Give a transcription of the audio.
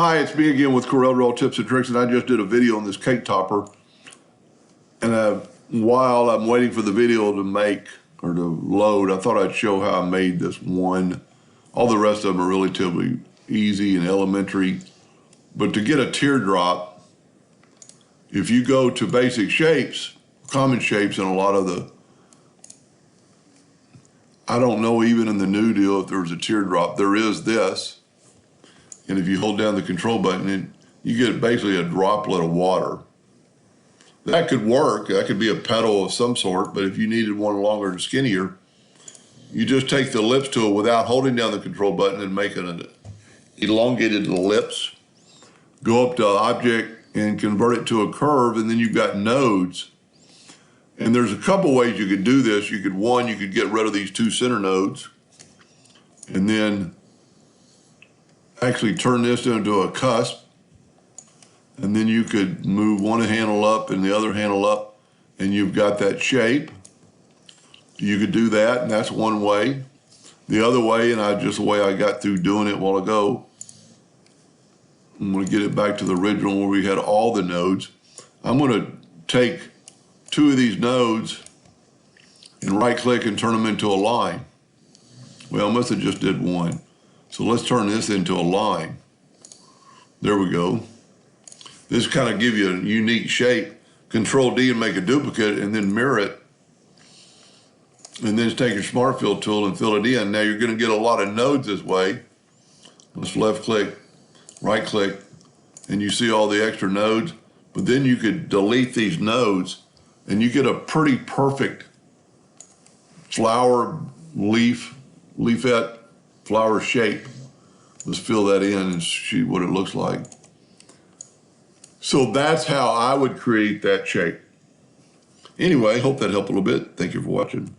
Hi, it's me again with Corel Tips and Tricks, and I just did a video on this cake topper. And while I'm waiting for the video to make or to load, I thought I'd show how I made this one. All the rest of them are relatively easy and elementary. But to get a teardrop, if you go to basic shapes, common shapes in a lot of the, I don't know even in the new deal if there's a teardrop. There is this. And if you hold down the control button, you get basically a droplet of water. That could work. That could be a petal of some sort, but if you needed one longer and skinnier, you just take the ellipse tool without holding down the control button and make an elongated ellipse. Go up to object and convert it to a curve, and then you've got nodes. And there's a couple ways you could do this. You could get rid of these two center nodes, and then actually turn this into a cusp, and then you could move one handle up and the other handle up, and you've got that shape. You could do that, and that's one way. The other way, and just the way I got through doing it a while ago, I'm going to get it back to the original where we had all the nodes. I'm going to take two of these nodes and right-click and turn them into a line. Well, I must have just did one. So let's turn this into a line. There we go. This kind of gives you a unique shape. Control D and make a duplicate and then mirror it. And then take your Smart Fill tool and fill it in. Now you're going to get a lot of nodes this way. Let's left click, right click, and you see all the extra nodes. But then you could delete these nodes and you get a pretty perfect flower, leafette, flower shape. Let's fill that in and see what it looks like. So that's how I would create that shape. Anyway, hope that helped a little bit. Thank you for watching.